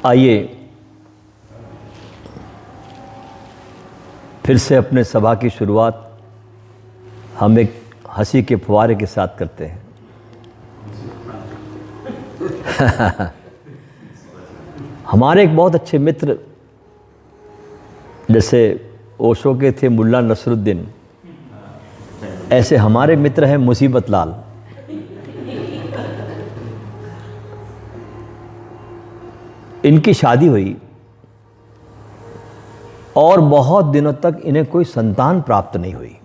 आइए फिर से अपने सभा की शुरुआत हम एक हंसी के फुवारे के साथ करते हैं। हमारे एक बहुत अच्छे मित्र, जैसे ओशो के थे मुल्ला नसरुद्दीन, ऐसे हमारे मित्र हैं मुसीबत लाल। इनकी शादी हुई और बहुत दिनों तक इन्हें कोई संतान प्राप्त नहीं हुई।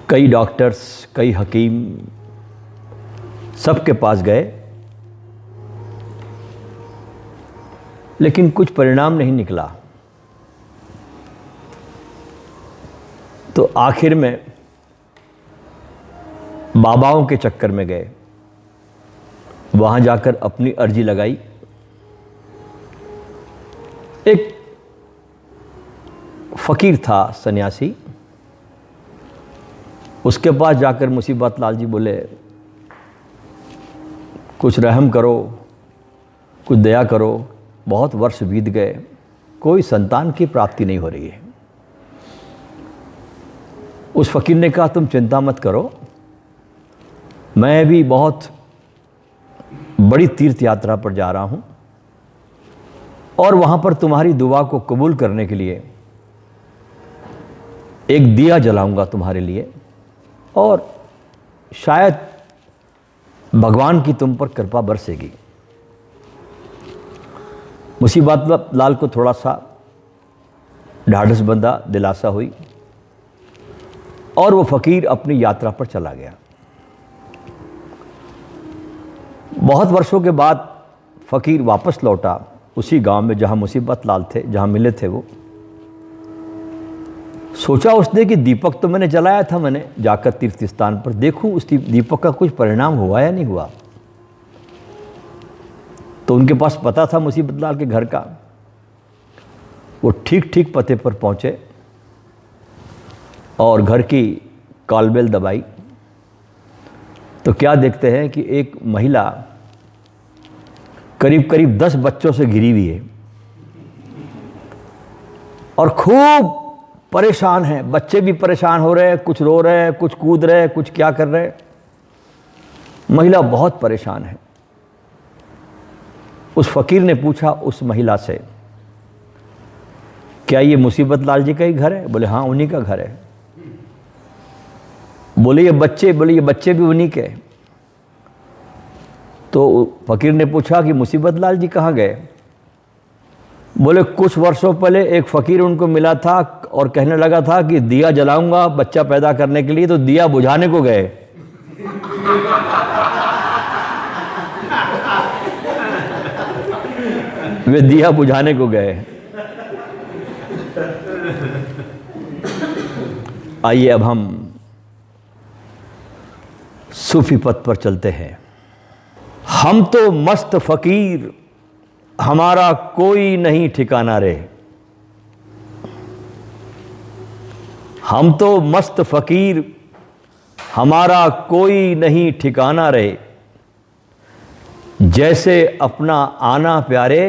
कई डॉक्टर्स, कई हकीम, सबके पास गए, लेकिन कुछ परिणाम नहीं निकला। तो आखिर में बाबाओं के चक्कर में गए, वहां जाकर अपनी अर्जी लगाई। एक फकीर था, सन्यासी, उसके पास जाकर मुसीबत लाल जी बोले, कुछ रहम करो, कुछ दया करो। बहुत वर्ष बीत गए, कोई संतान की प्राप्ति नहीं हो रही है। उस फकीर ने कहा, तुम चिंता मत करो, मैं भी बहुत बड़ी तीर्थ यात्रा पर जा रहा हूं और वहां पर तुम्हारी दुआ को कबूल करने के लिए एक दिया जलाऊंगा तुम्हारे लिए, और शायद भगवान की तुम पर कृपा बरसेगी। मुसीबत लाल को थोड़ा सा ढाढ़स बंधा, दिलासा हुई और वो फकीर अपनी यात्रा पर चला गया। बहुत वर्षों के बाद फकीर वापस लौटा उसी गांव में जहां मुसीबत लाल थे, जहां मिले थे वो। सोचा उसने कि दीपक तो मैंने जलाया था, मैंने जाकर तीर्थ स्थान पर देखूं उस दीपक का कुछ परिणाम हुआ या नहीं हुआ। तो उनके पास पता था मुसीबत लाल के घर का। वो ठीक ठीक पते पर पहुंचे और घर की कॉलबेल दबाई तो क्या देखते हैं कि एक महिला करीब करीब 10 बच्चों से घिरी हुई है और खूब परेशान है। बच्चे भी परेशान हो रहे हैं, कुछ रो रहे हैं, कुछ कूद रहे हैं, कुछ क्या कर रहे हैं। महिला बहुत परेशान है। उस फकीर ने पूछा उस महिला से, क्या ये मुसीबत लाल जी का ही घर है? बोले हाँ, उन्हीं का घर है। बोले ये बच्चे? बोले ये बच्चे भी उन्हीं के। तो फकीर ने पूछा कि मुसीबत लाल जी कहाँ गए? बोले कुछ वर्षों पहले एक फकीर उनको मिला था और कहने लगा था कि दिया जलाऊंगा बच्चा पैदा करने के लिए, तो दिया बुझाने को गए। वे दिया बुझाने को गए। आइए अब हम सूफी पथ पर चलते हैं। हम तो मस्त फकीर, हमारा कोई नहीं ठिकाना रे। हम तो मस्त फकीर, हमारा कोई नहीं ठिकाना रे। जैसे अपना आना प्यारे,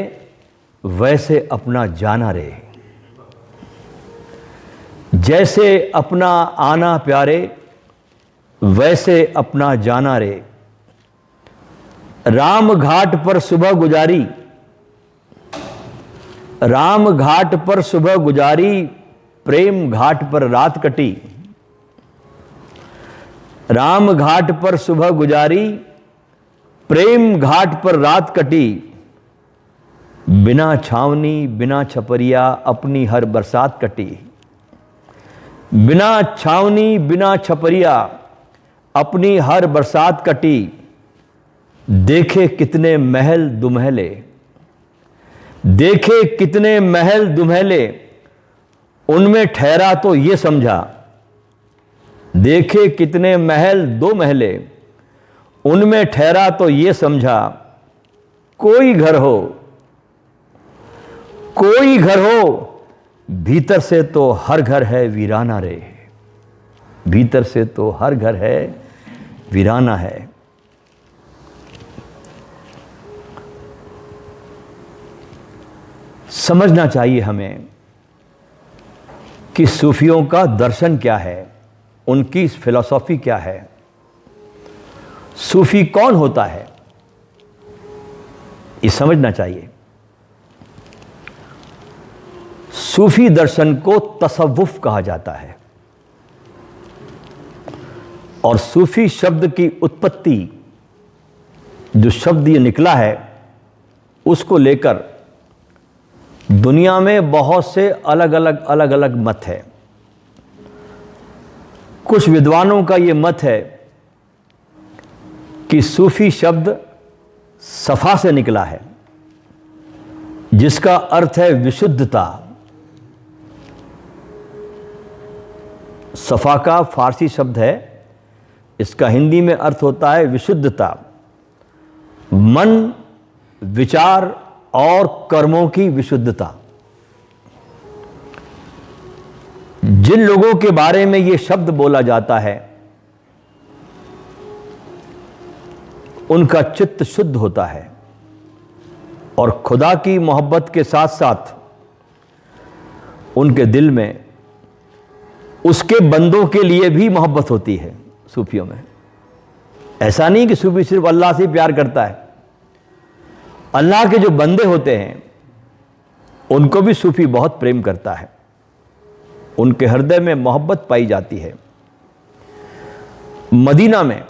वैसे अपना जाना रे। जैसे अपना आना प्यारे, वैसे अपना जाना रे। राम घाट पर सुबह गुजारी, राम घाट पर सुबह गुजारी, प्रेम घाट पर रात कटी। राम घाट पर सुबह गुजारी, प्रेम घाट पर रात कटी। बिना छावनी बिना छपरिया, अपनी हर बरसात कटी। बिना छावनी बिना छपरिया, अपनी हर बरसात कटी। देखे कितने महल दुमहले, देखे कितने महल दुमहले, उनमें ठहरा तो ये समझा। देखे कितने महल दो महले, उनमें ठहरा तो ये समझा। कोई घर हो, कोई घर हो, भीतर से तो हर घर है वीराना रे। भीतर से तो हर घर है वीराना है। समझना चाहिए हमें कि सूफियों का दर्शन क्या है, उनकी फिलॉसफी क्या है, सूफी कौन होता है, ये समझना चाहिए। सूफी दर्शन को तसव्वुफ कहा जाता है और सूफी शब्द की उत्पत्ति, जो शब्द ये निकला है, उसको लेकर दुनिया में बहुत से अलग अलग मत है। कुछ विद्वानों का ये मत है कि सूफी शब्द सफ़ा से निकला है, जिसका अर्थ है विशुद्धता। सफ़ा का फारसी शब्द है, इसका हिंदी में अर्थ होता है विशुद्धता, मन, विचार और कर्मों की विशुद्धता। जिन लोगों के बारे में ये शब्द बोला जाता है, उनका चित्त शुद्ध होता है और खुदा की मोहब्बत के साथ साथ उनके दिल में उसके बंदों के लिए भी मोहब्बत होती है। सूफियों में ऐसा नहीं कि सूफी सिर्फ अल्लाह से प्यार करता है, अल्लाह के जो बंदे होते हैं उनको भी सूफी बहुत प्रेम करता है, उनके हृदय में मोहब्बत पाई जाती है। मदीना में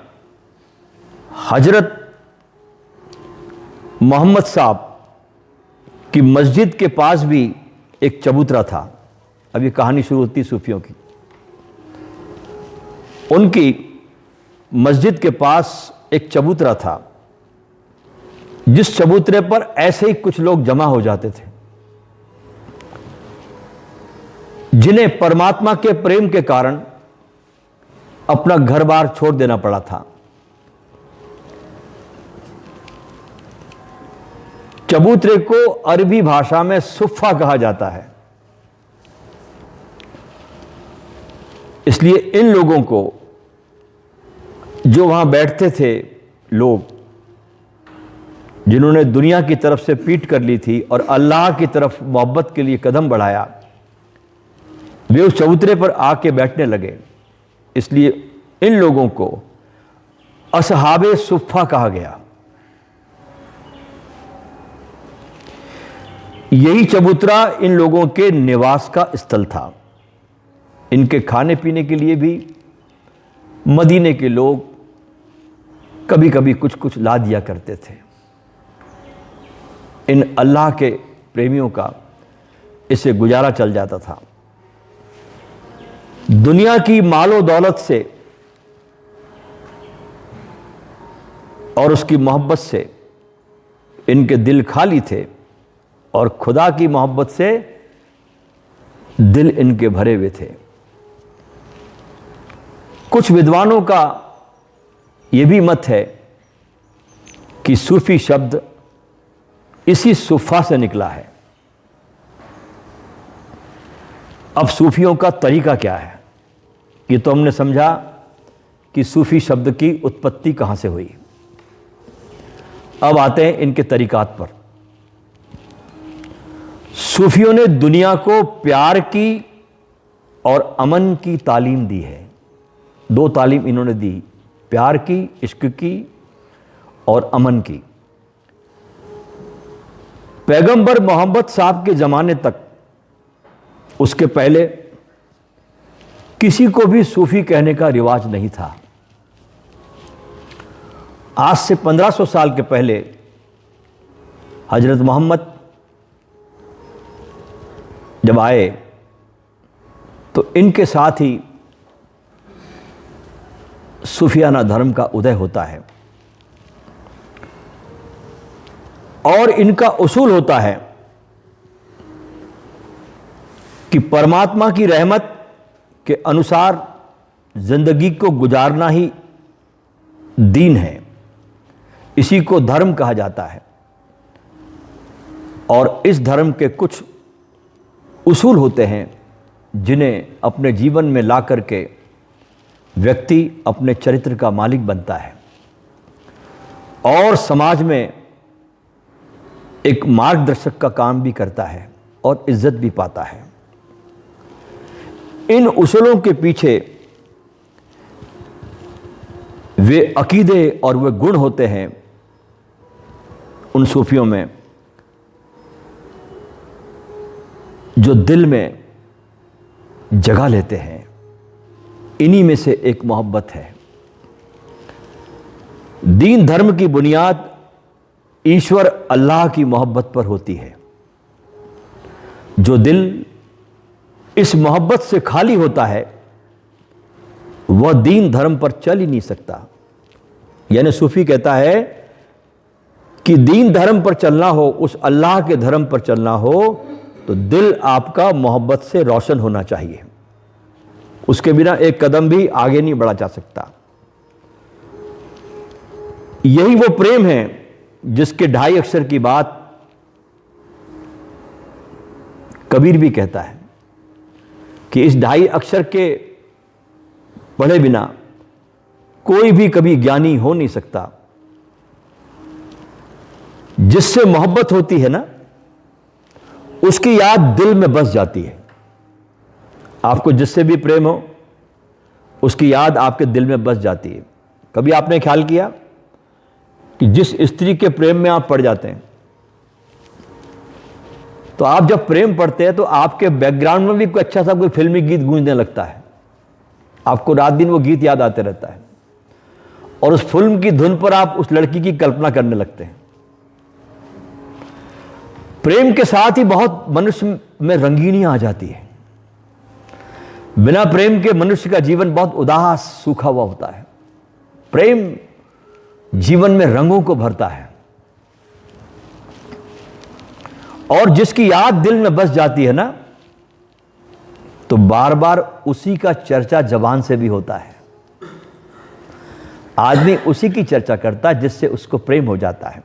हजरत मोहम्मद साहब की मस्जिद के पास भी एक चबूतरा था। अब ये कहानी शुरू होती सूफियों की। उनकी मस्जिद के पास एक चबूतरा था, जिस चबूतरे पर ऐसे ही कुछ लोग जमा हो जाते थे, जिन्हें परमात्मा के प्रेम के कारण अपना घर बार छोड़ देना पड़ा था। चबूतरे को अरबी भाषा में सुफ़ा कहा जाता है। इसलिए इन लोगों को, जो वहां बैठते थे लोग, जिन्होंने दुनिया की तरफ से पीठ कर ली थी और अल्लाह की तरफ मोहब्बत के लिए कदम बढ़ाया, वे उस चबूतरे पर आके बैठने लगे। इसलिए इन लोगों को असहाबे सुफ़ा कहा गया। यही चबूतरा इन लोगों के निवास का स्थल था। इनके खाने पीने के लिए भी मदीने के लोग कभी कभी कुछ कुछ ला दिया करते थे। इन अल्लाह के प्रेमियों का इससे गुजारा चल जाता था। दुनिया की मालो दौलत से और उसकी मोहब्बत से इनके दिल खाली थे और खुदा की मोहब्बत से दिल इनके भरे हुए थे। कुछ विद्वानों का यह भी मत है कि सूफी शब्द इसी सुफ़ा से निकला है। अब सूफियों का तरीका क्या है, ये तो हमने समझा कि सूफी शब्द की उत्पत्ति कहां से हुई। अब आते हैं इनके तरीकात पर। सूफियों ने दुनिया को प्यार की और अमन की तालीम दी है। दो तालीम इन्होंने दी, प्यार की, इश्क की और अमन की। पैगंबर मोहम्मद साहब के ज़माने तक, उसके पहले किसी को भी सूफी कहने का रिवाज नहीं था। आज से 1500 साल के पहले हजरत मोहम्मद जब आए तो इनके साथ ही सूफियाना धर्म का उदय होता है और इनका उसूल होता है कि परमात्मा की रहमत के अनुसार जिंदगी को गुजारना ही दीन है। इसी को धर्म कहा जाता है और इस धर्म के कुछ उसूल होते हैं जिन्हें अपने जीवन में ला करके व्यक्ति अपने चरित्र का मालिक बनता है और समाज में एक मार्गदर्शक का काम भी करता है। और इज्जत भी पाता है। इन उसूलों के पीछे वे अकीदे और वे गुण होते हैं उन सूफियों में जो दिल में जगह लेते हैं। इन्हीं में से एक मोहब्बत है। दीन धर्म की बुनियाद ईश्वर अल्लाह की मोहब्बत पर होती है। जो दिल इस मोहब्बत से खाली होता है वह दीन धर्म पर चल ही नहीं सकता। यानी सूफी कहता है कि दीन धर्म पर चलना हो, उस अल्लाह के धर्म पर चलना हो, तो दिल आपका मोहब्बत से रोशन होना चाहिए। उसके बिना एक कदम भी आगे नहीं बढ़ा जा सकता। यही वो प्रेम है जिसके 2.5 अक्षर की बात कबीर भी कहता है कि इस 2.5 अक्षर के पढ़े बिना कोई भी कभी ज्ञानी हो नहीं सकता। जिससे मोहब्बत होती है ना, उसकी याद दिल में बस जाती है। आपको जिससे भी प्रेम हो, उसकी याद आपके दिल में बस जाती है। कभी आपने ख्याल किया कि जिस स्त्री के प्रेम में आप पड़ जाते हैं, तो आप जब प्रेम पढ़ते हैं तो आपके बैकग्राउंड में भी कोई अच्छा सा कोई फिल्मी गीत गूंजने लगता है। आपको रात दिन वो गीत याद आते रहता है और उस फिल्म की धुन पर आप उस लड़की की कल्पना करने लगते हैं। प्रेम के साथ ही बहुत मनुष्य में रंगीनियां आ जाती है। बिना प्रेम के मनुष्य का जीवन बहुत उदास सूखा हुआ होता है। प्रेम जीवन में रंगों को भरता है और जिसकी याद दिल में बस जाती है ना, तो बार बार उसी का चर्चा जबान से भी होता है। आदमी उसी की चर्चा करता है जिससे उसको प्रेम हो जाता है।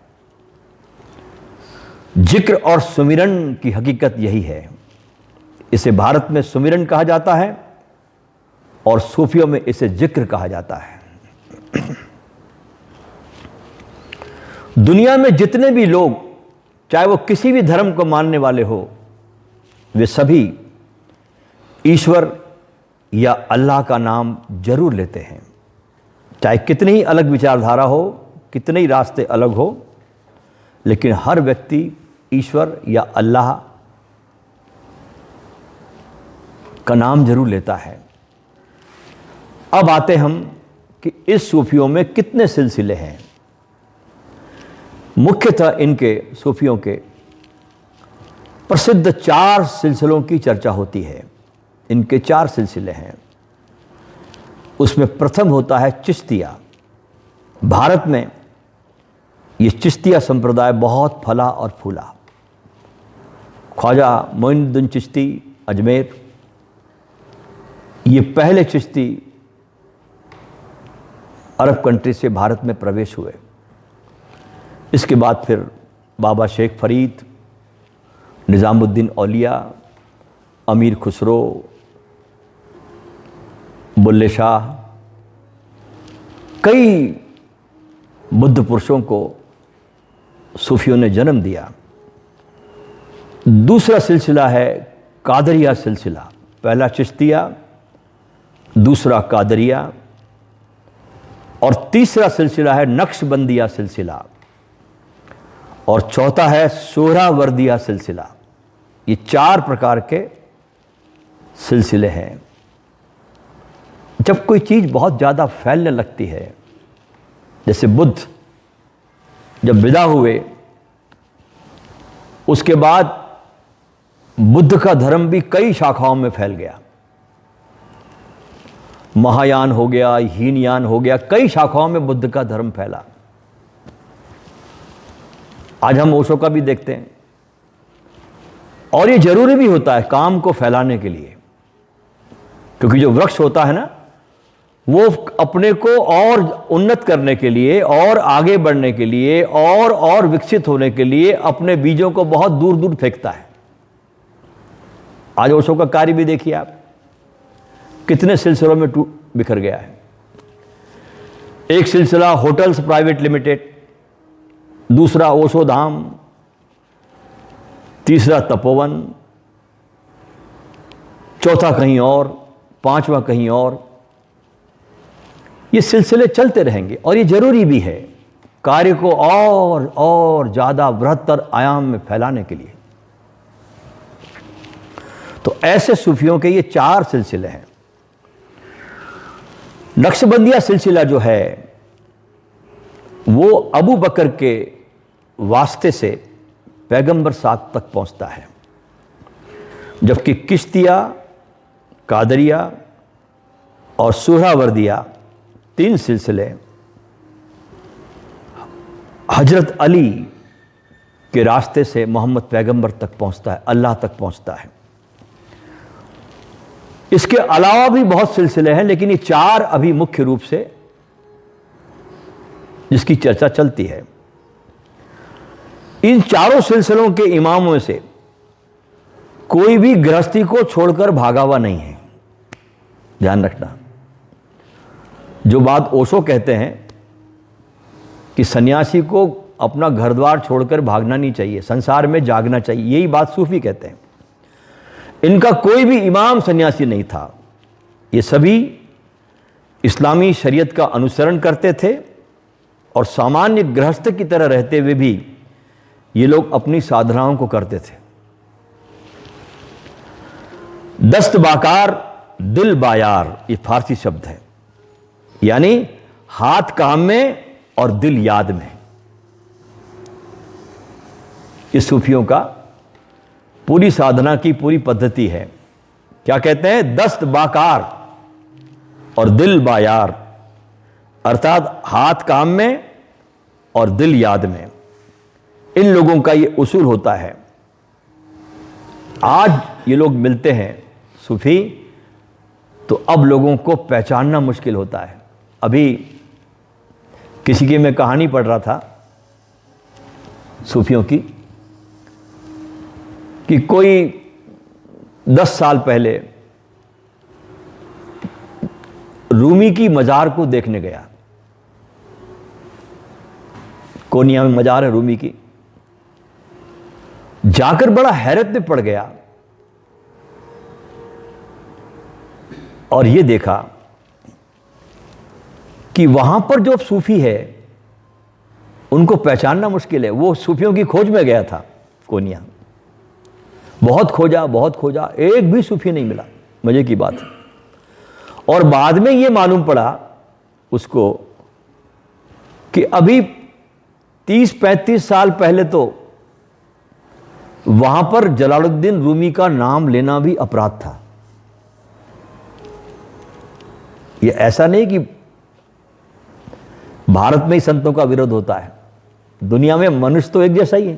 जिक्र और सुमिरन की हकीकत यही है। इसे भारत में सुमिरन कहा जाता है और सूफियों में इसे जिक्र कहा जाता है। दुनिया में जितने भी लोग, चाहे वो किसी भी धर्म को मानने वाले हो, वे सभी ईश्वर या अल्लाह का नाम जरूर लेते हैं। चाहे कितनी ही अलग विचारधारा हो, कितने ही रास्ते अलग हो, लेकिन हर व्यक्ति ईश्वर या अल्लाह का नाम जरूर लेता है। अब आते हम कि इस सूफियों में कितने सिलसिले हैं। मुख्यतः इनके सूफियों के प्रसिद्ध 4 सिलसिलों की चर्चा होती है। इनके 4 सिलसिले हैं। उसमें प्रथम होता है चिश्तिया। भारत में ये चिश्तिया संप्रदाय बहुत फला और फूला। ख्वाजा मोइनुद्दीन चिश्ती अजमेर, ये पहले चिश्ती अरब कंट्री से भारत में प्रवेश हुए। इसके बाद फिर बाबा शेख फरीद, निज़ामुद्दीन औलिया, अमीर खुसरो, बुल्ले शाह, कई बुद्ध पुरुषों को सूफियों ने जन्म दिया। दूसरा सिलसिला है कादरिया सिलसिला। पहला चिश्तिया, दूसरा कादरिया और तीसरा सिलसिला है नक्शबंदिया सिलसिला और चौथा है सोहरावर्दिया सिलसिला। ये 4 प्रकार के सिलसिले हैं। जब कोई चीज़ बहुत ज़्यादा फैलने लगती है, जैसे बुद्ध जब विदा हुए, उसके बाद बुद्ध का धर्म भी कई शाखाओं में फैल गया। महायान हो गया, हीनयान हो गया, कई शाखाओं में बुद्ध का धर्म फैला। आज हम ओशो का भी देखते हैं और ये जरूरी भी होता है काम को फैलाने के लिए, क्योंकि जो वृक्ष होता है ना, वो अपने को और उन्नत करने के लिए और आगे बढ़ने के लिए और विकसित होने के लिए अपने बीजों को बहुत दूर दूर फेंकता है। आज ओशो का कार्य भी देखिए आप, कितने सिलसिलों में बिखर गया है। एक सिलसिला होटल्स प्राइवेट लिमिटेड, दूसरा ओशो धाम, तीसरा तपोवन, चौथा कहीं और, पांचवा कहीं और। ये सिलसिले चलते रहेंगे और ये जरूरी भी है कार्य को और ज़्यादा बृहत्तर आयाम में फैलाने के लिए। तो ऐसे सूफियों के ये 4 सिलसिले हैं। नक्शबंदिया सिलसिला जो है वो अबू बकर के वास्ते से पैगंबर साथ तक पहुंचता है, जबकि किश्तिया, कादरिया और सुहरावर्दिया 3 सिलसिले हजरत अली के रास्ते से मोहम्मद पैगंबर तक पहुंचता है, अल्लाह तक पहुंचता है। इसके अलावा भी बहुत सिलसिले हैं, लेकिन ये 4 अभी मुख्य रूप से जिसकी चर्चा चलती है। इन चारों सिलसिलों के इमामों में से कोई भी गृहस्थी को छोड़कर भागा हुआ नहीं है, ध्यान रखना। जो बात ओशो कहते हैं कि सन्यासी को अपना घर द्वार छोड़कर भागना नहीं चाहिए, संसार में जागना चाहिए, यही बात सूफी कहते हैं। इनका कोई भी इमाम सन्यासी नहीं था। ये सभी इस्लामी शरीयत का अनुसरण करते थे और सामान्य गृहस्थ की तरह रहते हुए भी ये लोग अपनी साधनाओं को करते थे। दस्त बाकार दिल बायार, ये फारसी शब्द है, यानी हाथ काम में और दिल याद में। इस सूफियों का पूरी साधना की पूरी पद्धति है। क्या कहते हैं? दस्त बाकार और दिल बायार, अर्थात हाथ काम में और दिल याद में। इन लोगों का ये उसूल होता है। आज ये लोग मिलते हैं सूफी, तो अब लोगों को पहचानना मुश्किल होता है। अभी किसी की मैं कहानी पढ़ रहा था सूफियों की, कि कोई 10 साल पहले रूमी की मज़ार को देखने गया। कोनिया में मज़ार है रूमी की। जाकर बड़ा हैरत में पड़ गया और ये देखा कि वहां पर जो सूफी है उनको पहचानना मुश्किल है। वो सूफियों की खोज में गया था कोनिया, बहुत खोजा, एक भी सूफी नहीं मिला। मजे की बात है। और बाद में ये मालूम पड़ा उसको कि अभी 30-35 साल पहले तो वहां पर जलालुद्दीन रूमी का नाम लेना भी अपराध था। ये ऐसा नहीं कि भारत में ही संतों का विरोध होता है, दुनिया में मनुष्य तो एक जैसा ही है।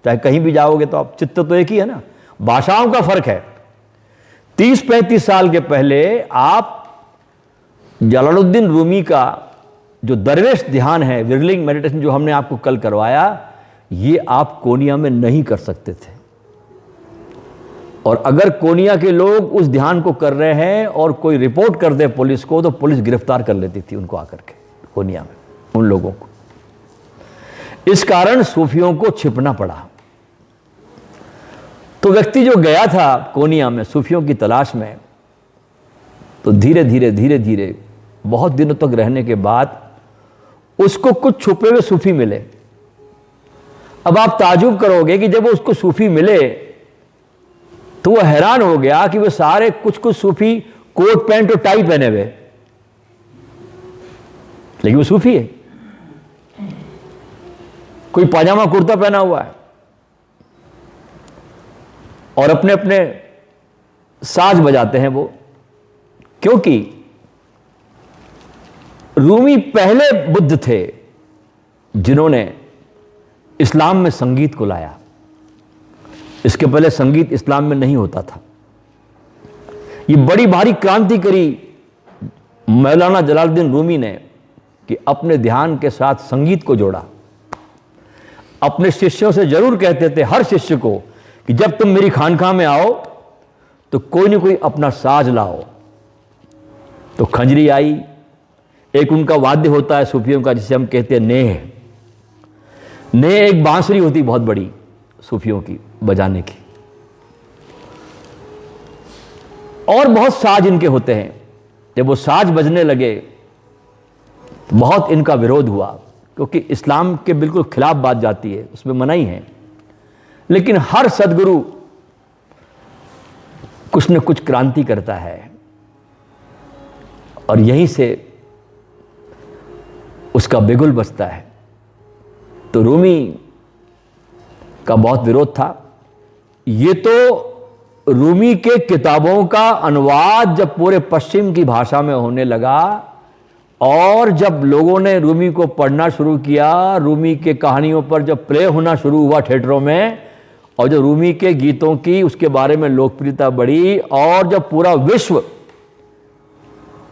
चाहे कहीं भी जाओगे तो आप, चित्त तो एक ही है ना, भाषाओं का फर्क है। 30-35 साल के पहले आप जलालुद्दीन रूमी का जो दरवेश ध्यान है, विरलिंग मेडिटेशन जो हमने आपको कल करवाया, ये आप कोनिया में नहीं कर सकते थे। और अगर कोनिया के लोग उस ध्यान को कर रहे हैं और कोई रिपोर्ट कर दे पुलिस को, तो पुलिस गिरफ्तार कर लेती थी उनको आकर के कोनिया में, उन लोगों को। इस कारण सूफियों को छिपना पड़ा। तो व्यक्ति जो गया था कोनिया में सूफियों की तलाश में, तो धीरे धीरे बहुत दिनों तक रहने के बाद उसको कुछ छुपे हुए सूफी मिले। अब आप ताजुब करोगे कि जब उसको सूफी मिले तो वो हैरान हो गया कि वे सारे कुछ सूफी कोट पैंट और टाई पहने हुए, लेकिन वो सूफी है। कोई पाजामा कुर्ता पहना हुआ है और अपने अपने साज बजाते हैं वो। क्योंकि रूमी पहले बुद्ध थे जिन्होंने इस्लाम में संगीत को लाया। इसके पहले संगीत इस्लाम में नहीं होता था। ये बड़ी भारी क्रांति करी मौलाना जलालुद्दीन रूमी ने कि अपने ध्यान के साथ संगीत को जोड़ा। अपने शिष्यों से जरूर कहते थे, हर शिष्य को, कि जब तुम मेरी खानकाह में आओ तो कोई न कोई अपना साज लाओ। तो खंजरी आई, एक उनका वाद्य होता है सूफियों का जिसे हम कहते हैं नेह। नेह एक बांसुरी होती बहुत बड़ी सूफियों की बजाने की। और बहुत साज इनके होते हैं। जब वो साज बजने लगे तो बहुत इनका विरोध हुआ, क्योंकि इस्लाम के बिल्कुल खिलाफ बात जाती है, उसमें मनाही है। लेकिन हर सदगुरु कुछ न कुछ क्रांति करता है, और यहीं से उसका बिगुल बजता है। तो रूमी का बहुत विरोध था। ये तो रूमी के किताबों का अनुवाद जब पूरे पश्चिम की भाषा में होने लगा, और जब लोगों ने रूमी को पढ़ना शुरू किया, रूमी के कहानियों पर जब प्ले होना शुरू हुआ थिएटरों में, और जब रूमी के गीतों की उसके बारे में लोकप्रियता बढ़ी, और जब पूरा विश्व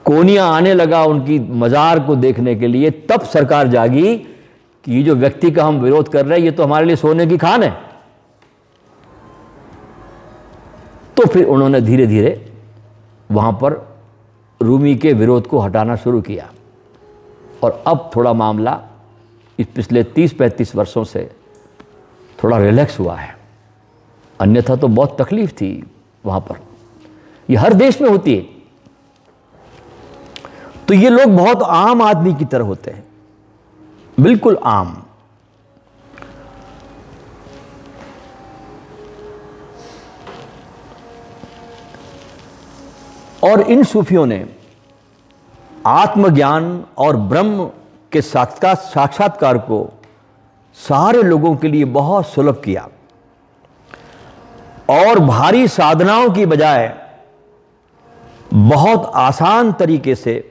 कोनिया आने लगा उनकी मज़ार को देखने के लिए, तब सरकार जागी कि ये जो व्यक्ति का हम विरोध कर रहे हैं ये तो हमारे लिए सोने की खान है। तो फिर उन्होंने धीरे धीरे वहां पर रूमी के विरोध को हटाना शुरू किया, और अब थोड़ा मामला इस पिछले 30-35 वर्षों से थोड़ा रिलैक्स हुआ है। अन्यथा तो बहुत तकलीफ थी वहां पर। ये हर देश में होती है। तो ये लोग बहुत आम आदमी की तरह होते हैं, बिल्कुल आम। और इन सूफियों ने आत्मज्ञान और ब्रह्म के साक्षात्कार को सारे लोगों के लिए बहुत सुलभ किया, और भारी साधनाओं की बजाय बहुत आसान तरीके से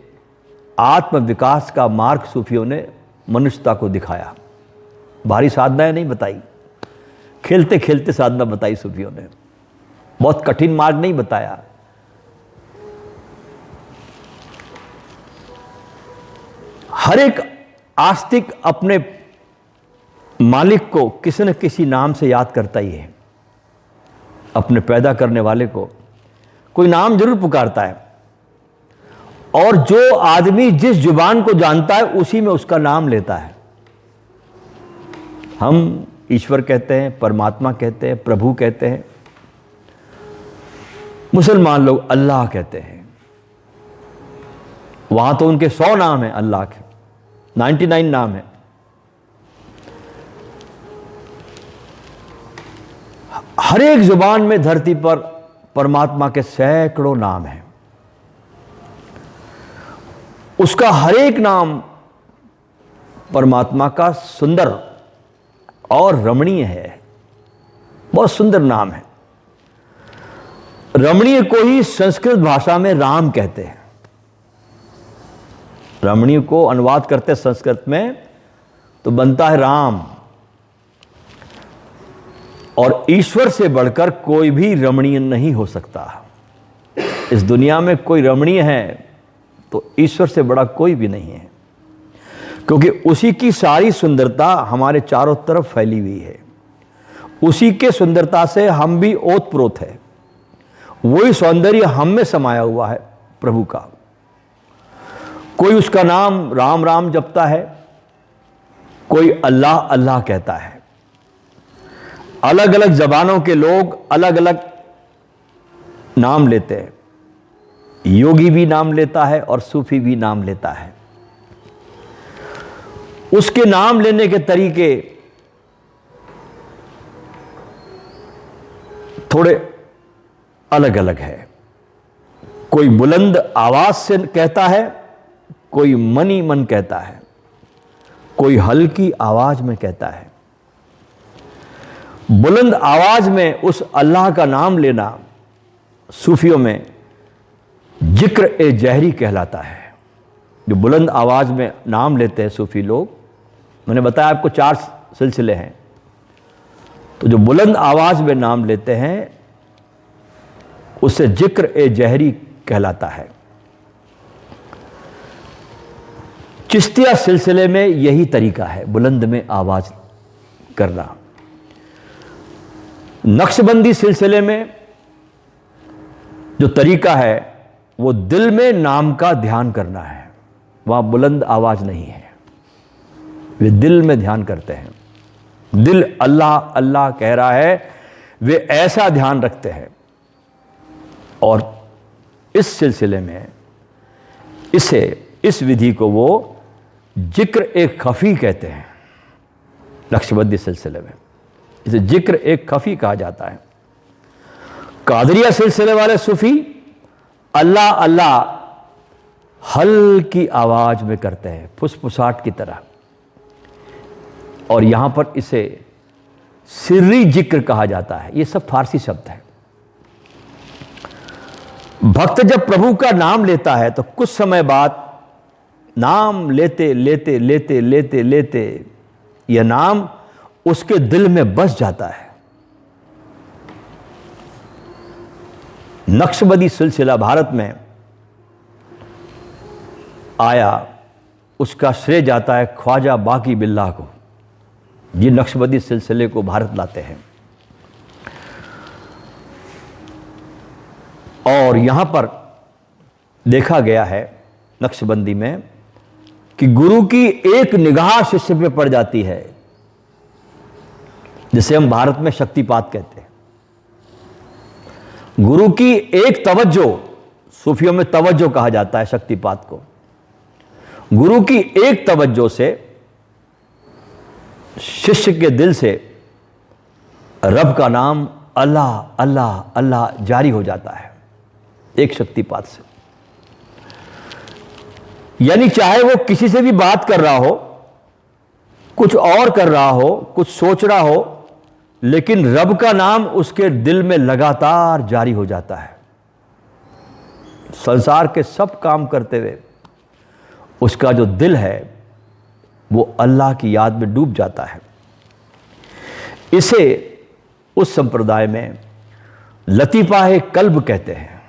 आत्म विकास का मार्ग सूफियों ने मनुष्यता को दिखाया। भारी साधनाएं नहीं बताई, खेलते खेलते साधना बताई सूफियों ने। बहुत कठिन मार्ग नहीं बताया। हर एक आस्तिक अपने मालिक को किसी न किसी नाम से याद करता ही है। अपने पैदा करने वाले को कोई नाम जरूर पुकारता है, और जो आदमी जिस जुबान को जानता है उसी में उसका नाम लेता है। हम ईश्वर कहते हैं, परमात्मा कहते हैं, प्रभु कहते हैं। मुसलमान लोग अल्लाह कहते हैं। वहां तो उनके 100 नाम हैं, अल्लाह के 99 नाम है। हर एक जुबान में धरती पर परमात्मा के सैकड़ों नाम हैं। उसका हर एक नाम परमात्मा का सुंदर और रमणीय है। बहुत सुंदर नाम है। रमणीय को ही संस्कृत भाषा में राम कहते हैं। रमणीय को अनुवाद करते संस्कृत में तो बनता है राम। और ईश्वर से बढ़कर कोई भी रमणीय नहीं हो सकता। इस दुनिया में कोई रमणीय है तो ईश्वर से बड़ा कोई भी नहीं है, क्योंकि उसी की सारी सुंदरता हमारे चारों तरफ फैली हुई है। उसी के सुंदरता से हम भी ओतप्रोत है। वही सौंदर्य हम में समाया हुआ है प्रभु का। कोई उसका नाम राम राम जपता है, कोई अल्लाह अल्लाह कहता है। अलग अलग जबानों के लोग अलग अलग नाम लेते हैं। योगी भी नाम लेता है और सूफी भी नाम लेता है। उसके नाम लेने के तरीके थोड़े अलग अलग है। कोई बुलंद आवाज से कहता है, कोई मन ही मन कहता है, कोई हल्की आवाज में कहता है। बुलंद आवाज में उस अल्लाह का नाम लेना सूफियों में जिक्र ए जहरी कहलाता है। जो बुलंद आवाज में नाम लेते हैं सूफी लोग, मैंने बताया आपको 4 सिलसिले हैं। तो जो बुलंद आवाज में नाम लेते हैं उसे जिक्र ए जहरी कहलाता है। चिश्तिया सिलसिले में यही तरीका है, बुलंद में आवाज करना। नक्शबंदी सिलसिले में जो तरीका है वो दिल में नाम का ध्यान करना है। वहां बुलंद आवाज नहीं है, वे दिल में ध्यान करते हैं। दिल अल्लाह अल्लाह कह रहा है, वे ऐसा ध्यान रखते हैं। और इस सिलसिले में इस विधि को वो जिक्र एक खफी कहते हैं। नक्शबंदी सिलसिले में इसे जिक्र एक खफी कहा जाता है। कादरिया सिलसिले वाले सूफी अल्लाह अल्लाह हल्की आवाज में करते हैं, फुसफुसाहट की तरह, और यहां पर इसे सिर्री जिक्र कहा जाता है। ये सब फारसी शब्द है। भक्त जब प्रभु का नाम लेता है तो कुछ समय बाद नाम लेते लेते लेते लेते लेते यह नाम उसके दिल में बस जाता है। नक्शबंदी सिलसिला भारत में आया, उसका श्रेय जाता है ख्वाजा बाकी बिल्लाह को। ये नक्शबंदी सिलसिले को भारत लाते हैं। और यहां पर देखा गया है नक्शबंदी में कि गुरु की एक निगाह शिष्य पे पड़ जाती है, जिसे हम भारत में शक्तिपात कहते हैं। गुरु की एक तवज्जो, सूफियों में तवज्जो कहा जाता है शक्तिपात को। गुरु की एक तवज्जो से शिष्य के दिल से रब का नाम अल्लाह अल्लाह अल्लाह जारी हो जाता है, एक शक्तिपात से। यानी चाहे वो किसी से भी बात कर रहा हो, कुछ और कर रहा हो, कुछ सोच रहा हो, लेकिन रब का नाम उसके दिल में लगातार जारी हो जाता है। संसार के सब काम करते हुए उसका जो दिल है वो अल्लाह की याद में डूब जाता है। इसे उस संप्रदाय में लतीफ़ाए कल्ब कहते हैं।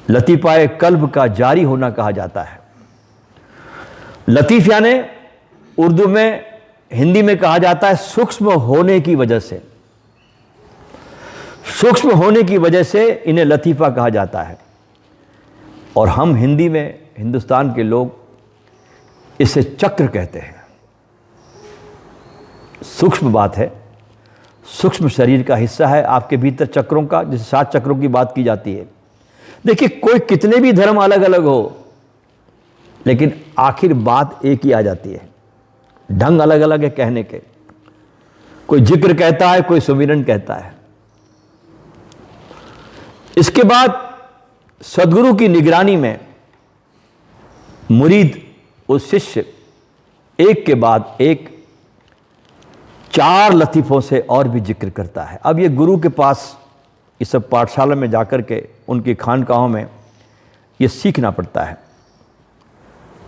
लतीफ़ाए कल्ब का जारी होना कहा जाता है। लतीफ़ यानी उर्दू में, हिंदी में कहा जाता है सूक्ष्म होने की वजह से। सूक्ष्म होने की वजह से इन्हें लतीफ़ा कहा जाता है। और हम हिंदी में, हिंदुस्तान के लोग इसे चक्र कहते हैं। सूक्ष्म बात है, सूक्ष्म शरीर का हिस्सा है आपके भीतर चक्रों का, जैसे 7 चक्रों की बात की जाती है। देखिए, कोई कितने भी धर्म अलग अलग हो, लेकिन आखिर बात एक ही आ जाती है। ढंग अलग अलग है कहने के। कोई जिक्र कहता है, कोई सुमिरन कहता है। इसके बाद सदगुरु की निगरानी में मुरीद, उस शिष्य, एक के बाद एक 4 लतीफ़ों से और भी जिक्र करता है। अब ये गुरु के पास, इस सब पाठशाला में जाकर के, उनकी खानकाहों में ये सीखना पड़ता है।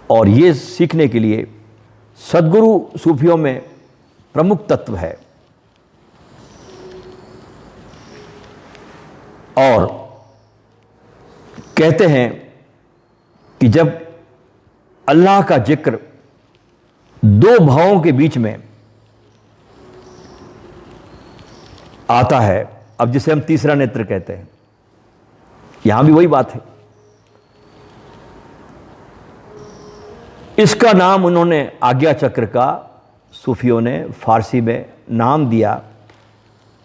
और ये सीखने के लिए सदगुरु सूफियों में प्रमुख तत्व है। और कहते हैं कि जब अल्लाह का जिक्र 2 भावों के बीच में आता है, अब जिसे हम तीसरा नेत्र कहते हैं, यहां भी वही बात है। इसका नाम उन्होंने आज्ञा चक्र का, सूफियों ने फारसी में नाम दिया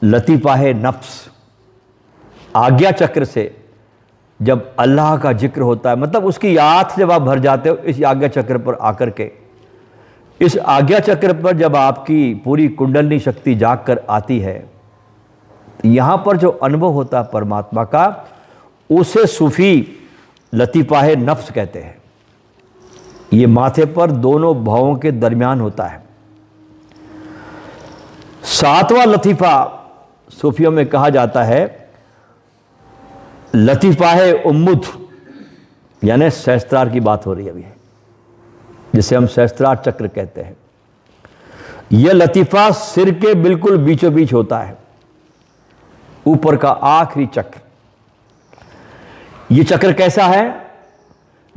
लतीफ़ाए नफ्स। आज्ञा चक्र से जब अल्लाह का जिक्र होता है, मतलब उसकी याद से जब आप भर जाते हो इस आज्ञा चक्र पर आकर के, इस आज्ञा चक्र पर जब आपकी पूरी कुंडलनी शक्ति जाग कर आती है, यहां पर जो अनुभव होता है परमात्मा का, उसे सूफी लतीफ़ाए नफ्स कहते हैं। ये माथे पर दोनों भावों के दरमियान होता है। 7वां लतीफ़ा सूफियों में कहा जाता है लतीफ़ाए उम्मुद, यानी सहस्त्रार की बात हो रही है अभी, जिसे हम सहस्त्रार चक्र कहते हैं। यह लतीफ़ा सिर के बिल्कुल बीचों बीच होता है, ऊपर का आखिरी चक्र। यह चक्र कैसा है?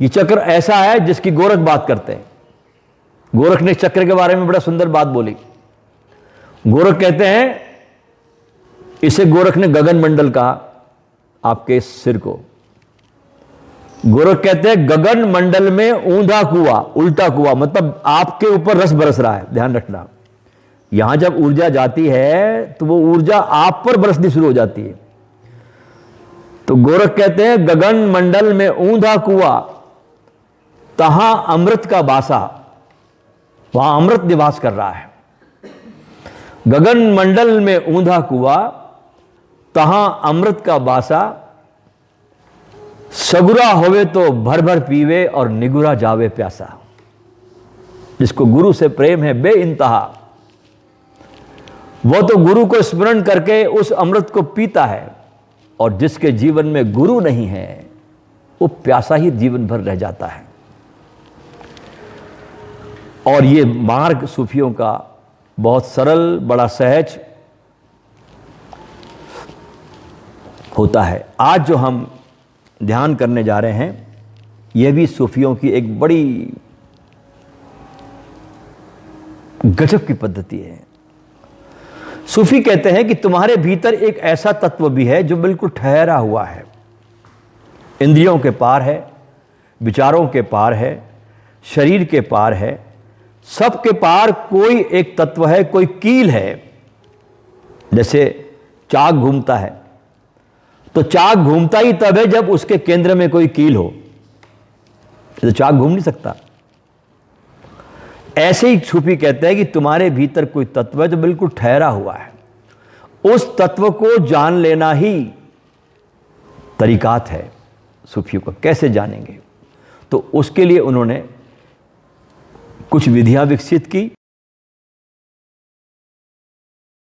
ये चक्र ऐसा है जिसकी गोरख बात करते हैं। गोरख ने चक्र के बारे में बड़ा सुंदर बात बोली। गोरख कहते हैं, इसे गोरख ने गगन मंडल कहा, आपके इस सिर को। गोरख कहते हैं गगन मंडल में ऊंधा कुआं, उल्टा कुआं, मतलब आपके ऊपर रस बरस रहा है। ध्यान रखना, यहां जब ऊर्जा जाती है तो वो ऊर्जा आप पर बरसनी शुरू हो जाती है। तो गोरख कहते हैं गगन मंडल में ऊंधा कुआं, तहां अमृत का बासा। वहां अमृत निवास कर रहा है। गगन मंडल में ऊंधा कुआं, तहां अमृत का बासा। सगुरा होवे तो भर भर पीवे और निगुरा जावे प्यासा। जिसको गुरु से प्रेम है बेइंतहा, वो तो गुरु को स्मरण करके उस अमृत को पीता है, और जिसके जीवन में गुरु नहीं है वो प्यासा ही जीवन भर रह जाता है। और ये मार्ग सूफियों का बहुत सरल, बड़ा सहज होता है। आज जो हम ध्यान करने जा रहे हैं, यह भी सूफियों की एक बड़ी गजब की पद्धति है। सूफी कहते हैं कि तुम्हारे भीतर एक ऐसा तत्व भी है जो बिल्कुल ठहरा हुआ है, इंद्रियों के पार है, विचारों के पार है, शरीर के पार है, सबके पार कोई एक तत्व है, कोई कील है। जैसे चाक घूमता है, तो चाक घूमता ही तब है जब उसके केंद्र में कोई कील हो, तो चाक घूम नहीं सकता। ऐसे ही सूफी कहते हैं कि तुम्हारे भीतर कोई तत्व है जो बिल्कुल ठहरा हुआ है। उस तत्व को जान लेना ही तरीकात है सूफियों का। कैसे जानेंगे? तो उसके लिए उन्होंने कुछ विधियां विकसित की।